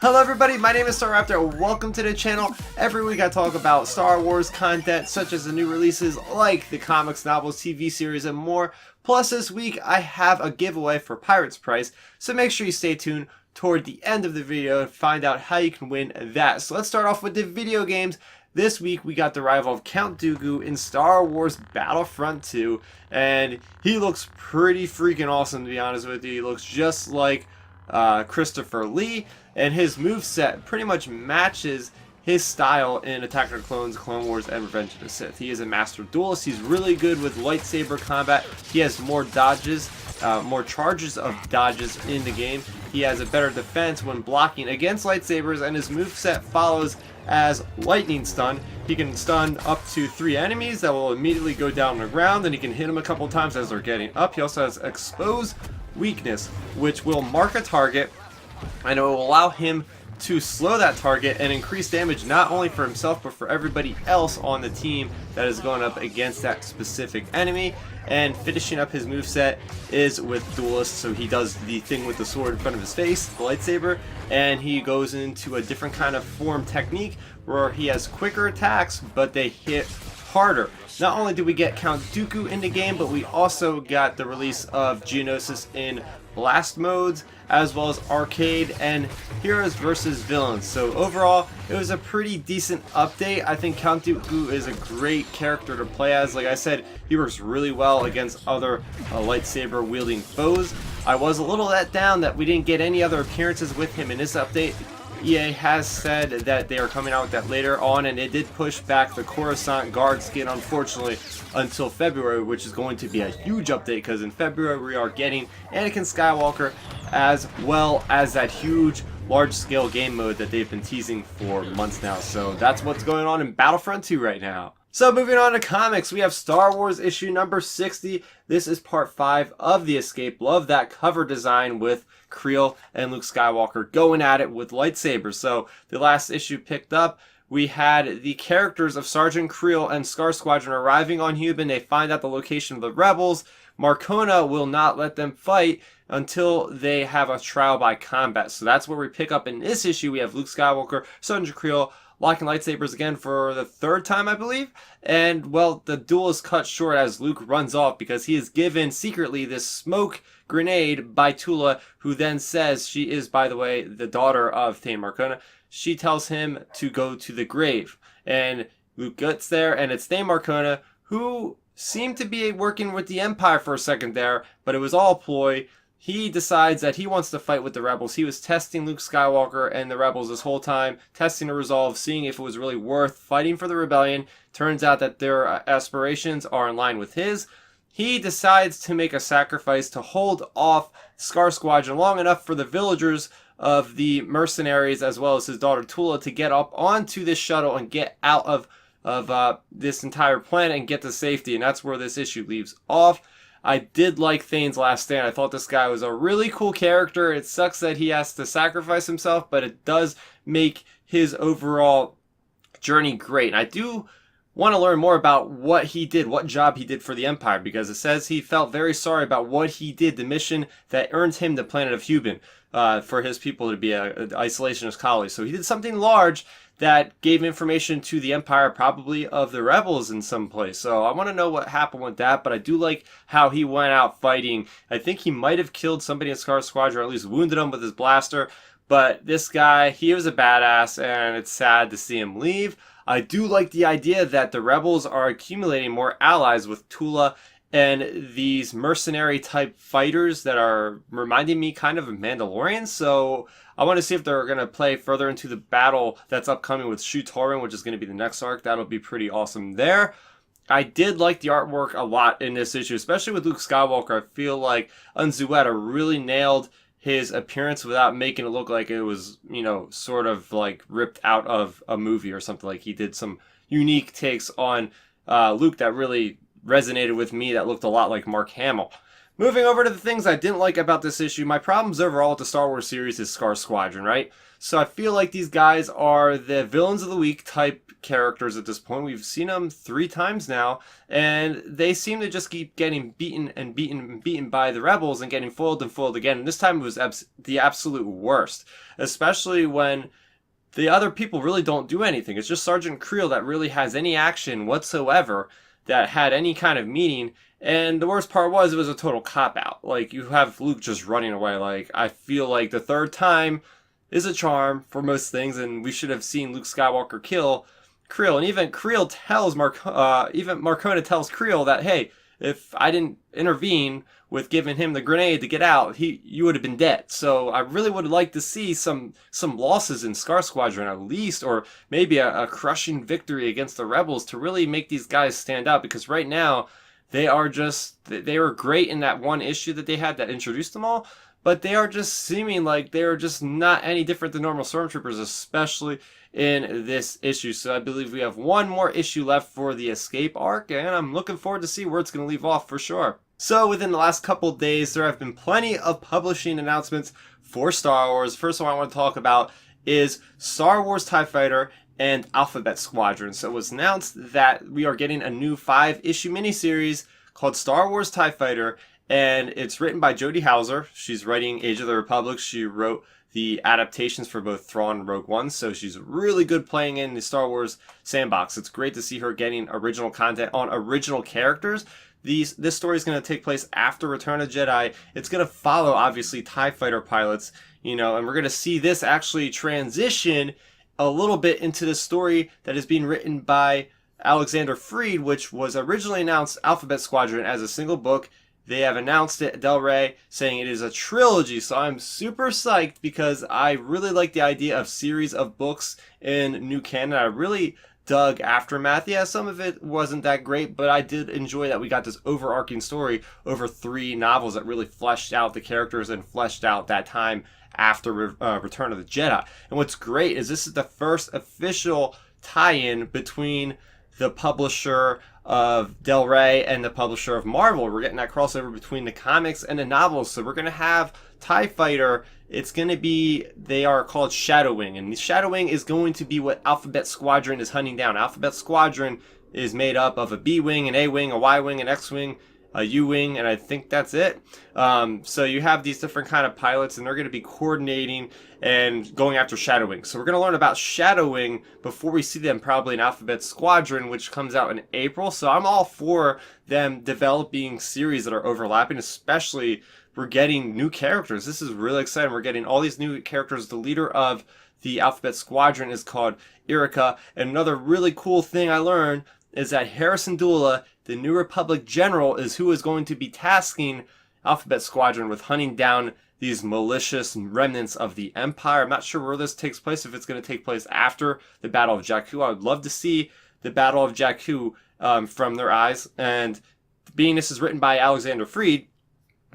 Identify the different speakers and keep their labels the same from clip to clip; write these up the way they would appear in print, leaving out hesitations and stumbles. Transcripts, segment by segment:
Speaker 1: Hello everybody, my name is Starrapter. Welcome to the channel. Every week I talk about Star Wars content such as the new releases like the comics, novels, TV series, and more. Plus this week I have a giveaway for Pirates Price, so make sure you stay tuned toward the end of the video to find out how you can win that. So let's start off with the video games. This week we got the arrival of Count Dooku in Star Wars Battlefront 2, and he looks pretty freaking awesome, to be honest with you. He looks just like Christopher Lee, and his moveset pretty much matches his style in Attack of the Clones, Clone Wars, and Revenge of the Sith. He is a master duelist. He's really good with lightsaber combat. He has more dodges, more charges of dodges in the game. He has a better defense when blocking against lightsabers, and his moveset follows as lightning stun. He can stun up to 3 enemies that will immediately go down on the ground, and he can hit them a couple times as they're getting up. He also has expose weakness, which will mark a target, and it will allow him to slow that target and increase damage not only for himself but for everybody else on the team that is going up against that specific enemy. And finishing up his moveset is with duelist, so he does the thing with the sword in front of his face, the lightsaber, and he goes into a different kind of form technique where he has quicker attacks but they hit harder. Not only did we get Count Dooku in the game, but we also got the release of Geonosis in blast modes, as well as arcade and heroes versus villains. So overall, it was a pretty decent update. I think Count Dooku is a great character to play as. Like I said, he works really well against other lightsaber wielding foes. I was a little let down that we didn't get any other appearances with him in this update. EA has said that they are coming out with that later on, and it did push back the Coruscant guard skin, unfortunately, until February, which is going to be a huge update because in February we are getting Anakin Skywalker as well as that huge large-scale game mode that they've been teasing for months now. So that's what's going on in Battlefront 2 right now. So moving on to comics, we have Star Wars issue number 60. This is part 5 of The Escape. Love that cover design with Creel and Luke Skywalker going at it with lightsabers. So the last issue picked up, we had the characters of Sergeant Creel and Star Squadron arriving on Hubin. They find out the location of the rebels. Marcona will not let them fight until they have a trial by combat. So that's where we pick up in this issue. We have Luke Skywalker, Sergeant Creel, locking lightsabers again for the 3rd time, I believe. And, well, the duel is cut short as Luke runs off because he is given secretly this smoke grenade by Tula, who then says she is, by the way, the daughter of Thane Marcona. She tells him to go to the grave. And Luke gets there, and it's Thane Marcona, who seemed to be working with the Empire for a second there, but it was all a ploy. He decides that he wants to fight with the rebels. He was testing Luke Skywalker and the rebels this whole time, testing the resolve, seeing if it was really worth fighting for the rebellion. Turns out that their aspirations are in line with his. He decides to make a sacrifice to hold off Star Squadron long enough for the villagers of the mercenaries as well as his daughter Tula to get up onto this shuttle and get out of this entire planet and get to safety. And that's where this issue leaves off. I did like Thane's last stand. I thought this guy was a really cool character. It sucks that he has to sacrifice himself, but it does make his overall journey great. And I do want to learn more about what he did, what job he did for the Empire, because it says he felt very sorry about what he did, the mission that earned him the planet of Hubin, for his people to be an isolationist colony. So he did something large that gave information to the Empire, probably of the rebels in some place. So I want to know what happened with that, but I do like how he went out fighting. I think he might have killed somebody in Star Squadron, or at least wounded him with his blaster. But this guy, he was a badass, and it's sad to see him leave. I do like the idea that the rebels are accumulating more allies with Tula and these mercenary type fighters that are reminding me kind of Mandalorians. So I want to see if they're going to play further into the battle that's upcoming with Shu Torun, which is going to be the next arc. That'll be pretty awesome there. I did like the artwork a lot in this issue, especially with Luke Skywalker. I feel like Unzueta really nailed his appearance without making it look like it was, you know, sort of like ripped out of a movie or something. Like, he did some unique takes on Luke that really resonated with me, that looked a lot like Mark Hamill. Moving over to the things I didn't like about this issue, my problems overall with the Star Wars series is Star Squadron, right? So I feel like these guys are the villains of the week type characters at this point. We've seen them 3 times now, and they seem to just keep getting beaten and beaten and beaten by the rebels and getting foiled and foiled again. And this time it was the absolute worst, especially when the other people really don't do anything. It's just Sergeant Creel that really has any action whatsoever that had any kind of meaning. And the worst part was it was a total cop-out. Like, you have Luke just running away. Like, I feel like the third time is a charm for most things, and we should have seen Luke Skywalker kill Creel. And even Creel tells even Marcona tells Creel that, hey, if I didn't intervene with giving him the grenade to get out, you would have been dead. So I really would like to see some losses in Star Squadron at least, or maybe a crushing victory against the rebels to really make these guys stand out, because right now they were great in that one issue that they had that introduced them all, but they are just seeming like they are just not any different than normal stormtroopers, especially in this issue. So I believe we have one more issue left for the escape arc, and I'm looking forward to see where it's going to leave off for sure. So within the last couple of days, there have been plenty of publishing announcements for Star Wars. First one I want to talk about is Star Wars TIE Fighter and Alphabet Squadron. So it was announced that we are getting a new 5-issue miniseries called Star Wars TIE Fighter, and it's written by Jodie Hauser. She's writing Age of the Republic. She wrote the adaptations for both Thrawn and Rogue One, so she's really good playing in the Star Wars sandbox. It's great to see her getting original content on original characters. This story is going to take place after Return of the Jedi. It's going to follow, obviously, TIE Fighter pilots, and we're going to see this actually transition a little bit into the story that is being written by Alexander Freed, which was originally announced Alphabet Squadron as a single book. They have announced it, Del Rey, saying it is a trilogy, so I'm super psyched because I really like the idea of series of books in new canon. I really dug Aftermath. Yeah, some of it wasn't that great, but I did enjoy that we got this overarching story over 3 novels that really fleshed out the characters and fleshed out that time after Return of the Jedi. And what's great is this is the first official tie-in between the publisher of Del Rey and the publisher of Marvel. We're getting that crossover between the comics and the novels. So we're going to have TIE Fighter. It's going to be, they are called Shadow Wing. And the Shadow Wing is going to be what Alphabet Squadron is hunting down. Alphabet Squadron is made up of a B Wing, an A Wing, a Y Wing, an X Wing, a U-Wing, and I think that's it. So you have these different kind of pilots, and they're going to be coordinating and going after Shadow Wing. So we're going to learn about Shadow Wing before we see them probably in Alphabet Squadron, which comes out in April. So I'm all for them developing series that are overlapping, especially we're getting new characters. This is really exciting. We're getting all these new characters. The leader of the Alphabet Squadron is called Irika. And another really cool thing I learned is that Harrison Dula, the New Republic general, is who is going to be tasking Alphabet Squadron with hunting down these malicious remnants of the Empire. I'm not sure where this takes place, if it's going to take place after the Battle of Jakku. I would love to see the Battle of Jakku from their eyes. And being this is written by Alexander Freed,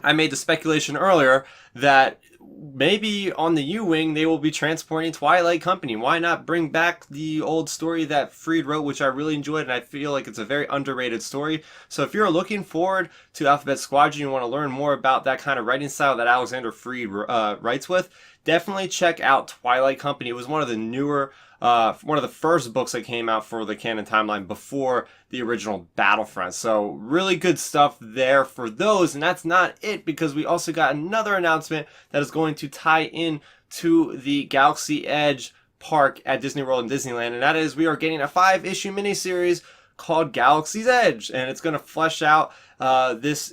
Speaker 1: I made the speculation earlier that maybe on the U-Wing they will be transporting Twilight Company. Why not bring back the old story that Freed wrote, which I really enjoyed, and I feel like it's a very underrated story. So if you're looking forward to Alphabet Squadron, you want to learn more about that kind of writing style that Alexander Freed writes with, definitely check out Twilight Company. It was one of the newer, one of the first books that came out for the canon timeline before the original Battlefront. So really good stuff there for those. And that's not it, because we also got another announcement that is going to tie in to the Galaxy Edge park at Disney World and Disneyland. And that is, we are getting a 5-issue miniseries called Galaxy's Edge, and it's going to flesh out this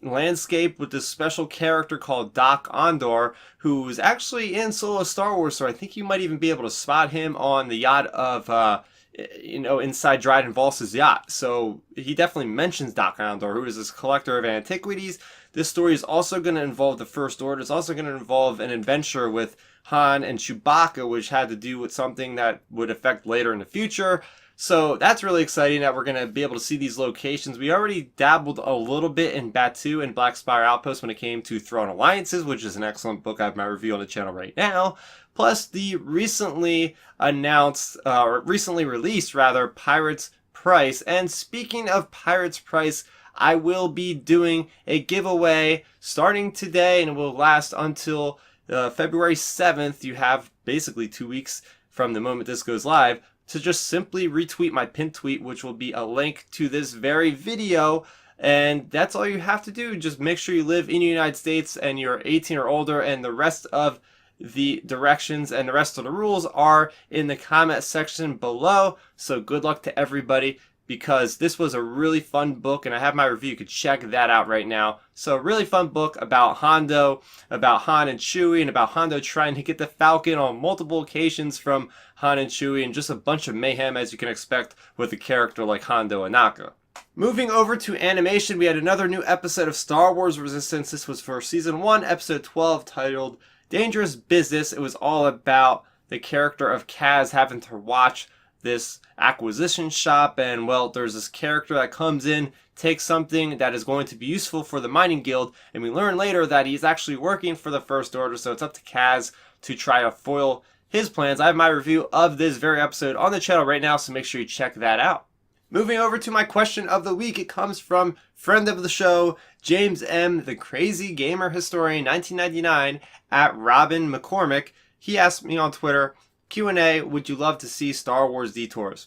Speaker 1: landscape with this special character called Doc Ondor, who's actually in Solo Star Wars, so I think you might even be able to spot him on the yacht of inside Dryden Voss's yacht. So he definitely mentions Doc Ondor, who is this collector of antiquities. This story is also going to involve the First Order. It's also going to involve an adventure with Han and Chewbacca, which had to do with something that would affect later in the future. So that's really exciting that we're going to be able to see these locations. We already dabbled a little bit in Batuu and Black Spire Outpost when it came to Throne Alliances, which is an excellent book. I have my review on the channel right now. Plus the recently released Pirates Price. And speaking of Pirates Price, I will be doing a giveaway starting today, and it will last until February 7th. You have basically 2 weeks from the moment this goes live to just simply retweet my pinned tweet, which will be a link to this very video. And that's all you have to do. Just make sure you live in the United States and you're 18 or older, and the rest of the directions and the rest of the rules are in the comment section below. So good luck to everybody, because this was a really fun book, and I have my review. You could check that out right now. So a really fun book about Hondo, about Han and Chewie, and about Hondo trying to get the Falcon on multiple occasions from Han and Chewie, and just a bunch of mayhem, as you can expect with a character like Hondo Anaka. Moving over to animation, we had another new episode of Star Wars Resistance. This was for Season 1, Episode 12, titled Dangerous Business. It was all about the character of Kaz having to watch this acquisition shop, and well, there's this character that comes in, takes something that is going to be useful for the mining guild, and we learn later that he's actually working for the First Order, so it's up to Kaz to try to foil his plans. I have my review of this very episode on the channel right now, so make sure you check that out. Moving over to my question of the week, it comes from friend of the show, James M., the Crazy Gamer Historian 1999 at Robin McCormick. He asked me on Twitter, Q&A, would you love to see Star Wars Detours?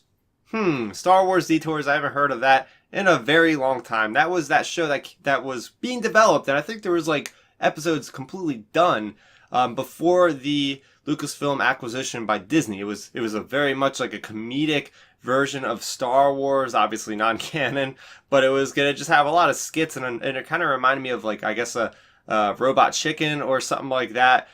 Speaker 1: Star Wars Detours, I haven't heard of that in a very long time. That was that show that was being developed, and I think there was like episodes completely done before the Lucasfilm acquisition by Disney. It was a very much like a comedic version of Star Wars, obviously non-canon, but it was gonna just have a lot of skits, and it kind of reminded me of, like, I guess a Robot Chicken or something like that.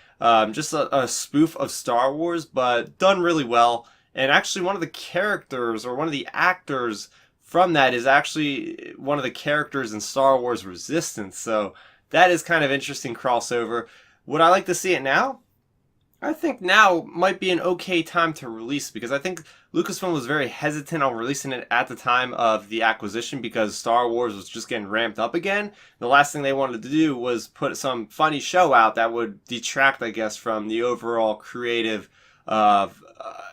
Speaker 1: Just a spoof of Star Wars, but done really well. And actually one of the characters, or one of the actors from that, is actually one of the characters in Star Wars Resistance, so that is kind of interesting crossover. Would I like to see it now? I think now might be an okay time to release, because I think Lucasfilm was very hesitant on releasing it at the time of the acquisition, because Star Wars was just getting ramped up again. The last thing they wanted to do was put some funny show out that would detract, I guess, from the overall creative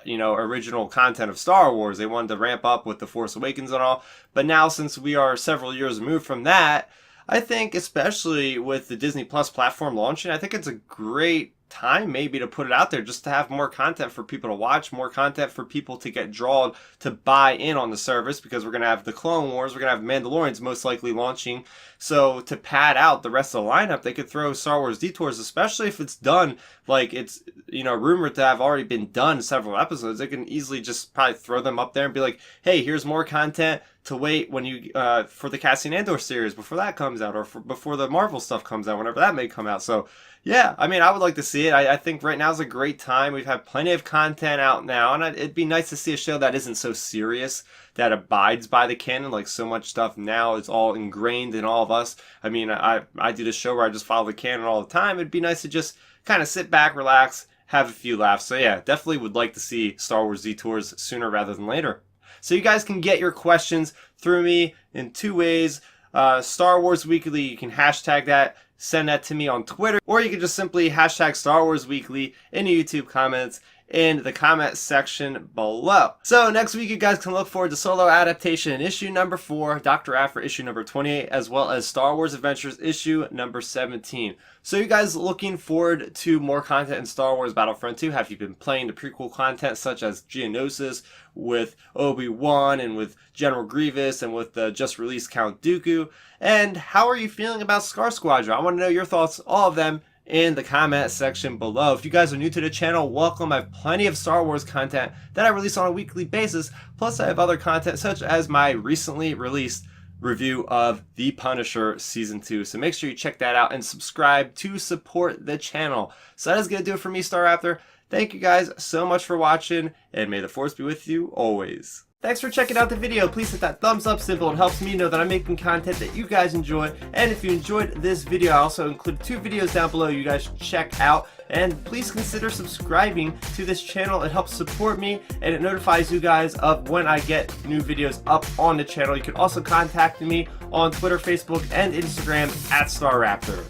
Speaker 1: original content of Star Wars. They wanted to ramp up with The Force Awakens and all. But now, since we are several years removed from that, I think, especially with the Disney Plus platform launching, I think it's a great time maybe to put it out there, just to have more content for people to watch, more content for people to get drawn to buy in on the service, because we're going to have the Clone Wars, we're going to have Mandalorians most likely launching. So to pad out the rest of the lineup, they could throw Star Wars Detours, especially if it's done like it's, rumored to have already been done several episodes. They can easily just probably throw them up there and be like, hey, here's more content to wait when you for the Cassian Andor series before that comes out, or before the Marvel stuff comes out, whenever that may come out. So yeah, I mean, I would like to see it. I think right now is a great time. We've had plenty of content out now, and it'd be nice to see a show that isn't so serious, that abides by the canon. Like, so much stuff now is all ingrained in all of us. I mean, I do this show where I just follow the canon all the time. It'd be nice to just kind of sit back, relax, have a few laughs. So yeah, definitely would like to see Star Wars Detours sooner rather than later. So you guys can get your questions through me in two ways. Star Wars Weekly, you can hashtag that, send that to me on Twitter, or you can just simply hashtag Star Wars Weekly in the YouTube comments in the comment section below. So next week, you guys can look forward to Solo Adaptation issue number 4, Dr. Aphra issue number 28, as well as Star Wars Adventures issue number 17. So you guys looking forward to more content in Star Wars Battlefront 2? Have you been playing the prequel content such as Geonosis with Obi-Wan and with General Grievous and with the just released Count Dooku? And how are you feeling about Star Squadron? I want to know your thoughts, all of them, in the comment section below. If you guys are new to the channel, welcome. I have plenty of Star Wars content that I release on a weekly basis. Plus, I have other content such as my recently released review of The Punisher Season 2. So make sure you check that out and subscribe to support the channel. So that is going to do it for me, Starrapter. Thank you guys so much for watching, and may the Force be with you always. Thanks for checking out the video. Please hit that thumbs up symbol. It helps me know that I'm making content that you guys enjoy. And if you enjoyed this video, I also include 2 videos down below you guys should check out. And please consider subscribing to this channel. It helps support me, and it notifies you guys of when I get new videos up on the channel. You can also contact me on Twitter, Facebook, and Instagram at Starrapter.